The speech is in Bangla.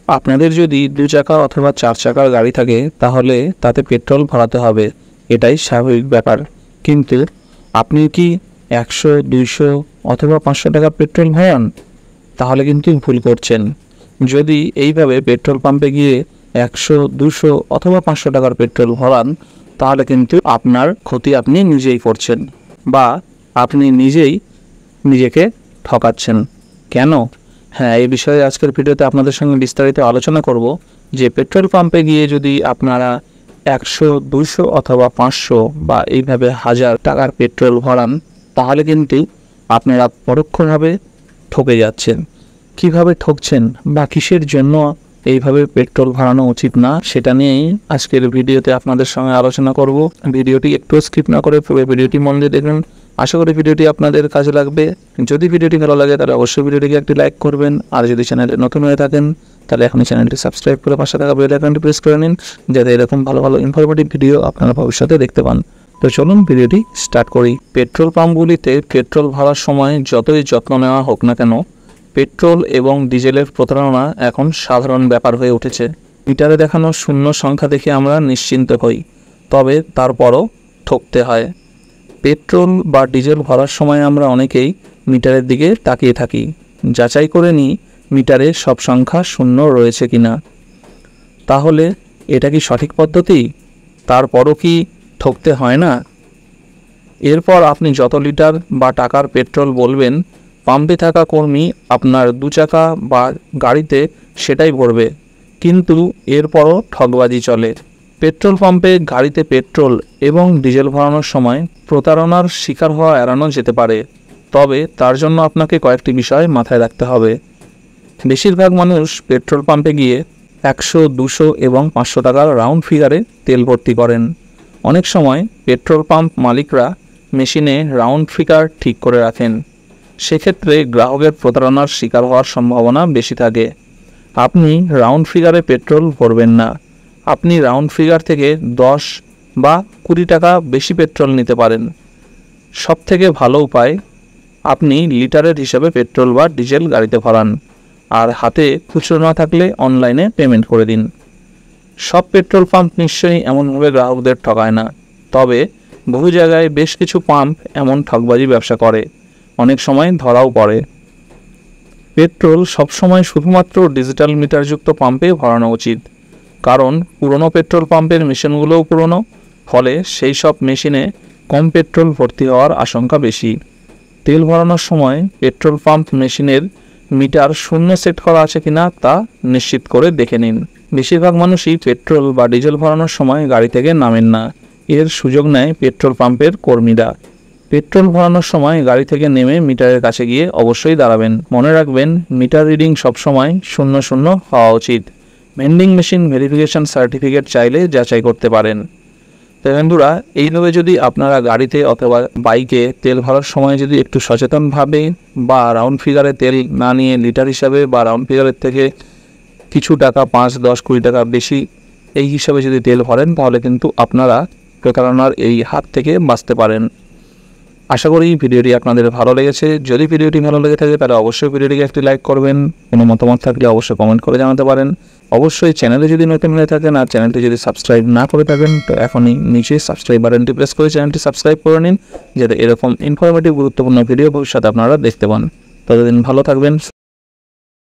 আপনাদের যদি 2 চাকা অথবা 4 চাকার গাড়ি থাকে তাহলে তাতে পেট্রোল ভরাতে হবে, এটাই স্বাভাবিক ব্যাপার। কিন্তু আপনি কি 100, 200 অথবা 500 টাকা পেট্রোল ভরান? তাহলে কিন্তু ভুল করছেন। যদি এইভাবে পেট্রোল পাম্পে গিয়ে 100, 200 অথবা 500 টাকার পেট্রোল ভরান তাহলে কিন্তু আপনার ক্ষতি আপনি নিজেই করছেন, বা আপনি নিজেই নিজেকে ঠকাচ্ছেন। কেন? হ্যাঁ, এই বিষয়ে আজকের ভিডিওতে আপনাদের সঙ্গে বিস্তারিত আলোচনা করব যে পেট্রোল পাম্পে গিয়ে যদি আপনারা 100, 200 অথবা 500 বা এইভাবে 1000 টাকার পেট্রোল ভরান তাহলে কিন্তু আপনারা পরোক্ষভাবে ঠকে যাচ্ছেন। কিভাবে ঠকছেন বা কিসের জন্য এইভাবে পেট্রোল ভরানো উচিত না সেটা নিয়েই আজকের ভিডিওতে আপনাদের সঙ্গে আলোচনা করব। ভিডিওটি একটু স্কিপ না করে পুরো ভিডিওটি মন দিয়ে দেখবেন। আশা করি ভিডিওটি আপনাদের কাজে লাগবে। যদি ভিডিওটি ভালো লাগে তাহলে অবশ্যই ভিডিওটিকে একটি লাইক করবেন, আর যদি চ্যানেলে নতুন হয়ে থাকেন তাহলে এখনই চ্যানেলটি সাবস্ক্রাইব করে পাশে থাকা বেল আইকনটি প্রেস করে নিন, যাতে এরকম ভালো ভালো ইনফরমেটিভ ভিডিও আপনারা ভবিষ্যতে দেখতে পান। তো চলুন ভিডিওটি স্টার্ট করি। পেট্রোল পাম্পগুলিতে পেট্রোল ভরার সময় যতই যত্ন নেওয়া হোক না কেন, পেট্রোল এবং ডিজেলের প্রতারণা এখন সাধারণ ব্যাপার হয়ে উঠেছে। মিটারে দেখানো শূন্য সংখ্যা দেখে আমরা নিশ্চিন্ত হই, তবে তারপরও ঠকতে হয়। পেট্রোল বা ডিজেল ভরার সময় আমরা অনেকেই মিটারের দিকে তাকিয়ে থাকি, যাচাই করে নিই মিটারে সব সংখ্যা শূন্য রয়েছে কিনা। তাহলে এটা কি সঠিক পদ্ধতি? তারপরও কি ঠকতে হয় না? এরপর আপনি যত লিটার বা টাকার পেট্রোল বলবেন, পাম্পে থাকা কর্মী আপনার 2 চাকা বা গাড়িতে সেটাই ভরবে, কিন্তু এরপরও ঠকবাজি চলে। পেট্রোল পাম্পে গাড়িতে পেট্রোল এবং ডিজেল ভরানোর সময় প্রতারণার শিকার হওয়া এড়ানো যেতে পারে, তবে তার জন্য আপনাকে কয়েকটি বিষয় মাথায় রাখতে হবে। বেশিরভাগ মানুষ পেট্রোল পাম্পে গিয়ে 100, 200 এবং 500 টাকার রাউন্ড ফিগারে তেল ভর্তি করেন। অনেক সময় পেট্রোল পাম্প মালিকরা মেশিনে রাউন্ড ফিগার ঠিক করে রাখেন, সেক্ষেত্রে গ্রাহকের প্রতারণার শিকার হওয়ার সম্ভাবনা বেশি থাকে। আপনি রাউন্ড ফিগারে পেট্রোল ভরবেন না। আপনি রাউন্ড ফিগার থেকে 10 বা 20 টাকা বেশি পেট্রোল নিতে পারেন। সবথেকে ভালো উপায়, আপনি লিটারের হিসাবে পেট্রোল বা ডিজেল গাড়িতে ভরান, আর হাতে খুচরো না থাকলে অনলাইনে পেমেন্ট করে দিন। সব পেট্রোল পাম্প নিশ্চয়ই এমনভাবে গ্রাহকদের ঠকায় না, তবে বহু জায়গায় বেশ কিছু পাম্প এমন ঠকবাজি ব্যবসা করে, অনেক সময় ধরাও পড়ে। পেট্রোল সবসময় শুধুমাত্র ডিজিটাল মিটারযুক্ত পাম্পে ভরানো উচিত, কারণ পুরনো পেট্রোল পাম্পের মেশিনগুলোও পুরনো, ফলে সেই সব মেশিনে কম পেট্রোল ভর্তি হওয়ার আশঙ্কা বেশি। তেল ভরানোর সময় পেট্রোল পাম্প মেশিনের মিটার শূন্য সেট করা আছে কিনা তা নিশ্চিত করে দেখে নিন। বেশিরভাগ মানুষই পেট্রোল বা ডিজেল ভরানোর সময় গাড়ি থেকে নামেন না, এর সুযোগ নেয় পেট্রোল পাম্পের কর্মীরা। পেট্রোল ভরানোর সময় গাড়ি থেকে নেমে মিটারের কাছে গিয়ে অবশ্যই দাঁড়াবেন। মনে রাখবেন, মিটার রিডিং সবসময় 00 হওয়া উচিত। ভেন্ডিং মেশিন ভেরিফিকেশন সার্টিফিকেট চাইলে যাচাই করতে পারেন। তো বন্ধুরা, এইভাবে যদি আপনারা গাড়িতে অথবা বাইকে তেল ভরার সময় যদি একটু সচেতনভাবে বা রাউন্ড ফিগারে তেল না নিয়ে লিটার হিসাবে বা রাউন্ড ফিগারের থেকে কিছু টাকা 5, 10, 20 টাকা বেশি এই হিসাবে যদি তেল ভরেন তাহলে কিন্তু আপনারা প্রতারণার এই হাত থেকে বাঁচতে পারেন। আশা করি ভিডিওটি আপনাদের ভালো লেগেছে। যদি ভিডিওটি ভালো লেগে থাকে তাহলে অবশ্যই ভিডিওটিকে একটি লাইক করবেন। কোনো মতামত থাকলে অবশ্যই কমেন্ট করে জানাতে পারেন। অবশ্যই চ্যানেলে যদি নতুন হয়ে থাকেন আর চ্যানেলটি যদি সাবস্ক্রাইব না করে থাকেন তো এখনই নিচে সাবস্ক্রাইব বাটনটি প্রেস করে চ্যানেলটি সাবস্ক্রাইব করে নিন, যাতে এরকম ইনফরমেটিভ গুরুত্বপূর্ণ ভিডিও ভবিষ্যতে আপনারা দেখতে পান। ততদিন ভালো থাকবেন।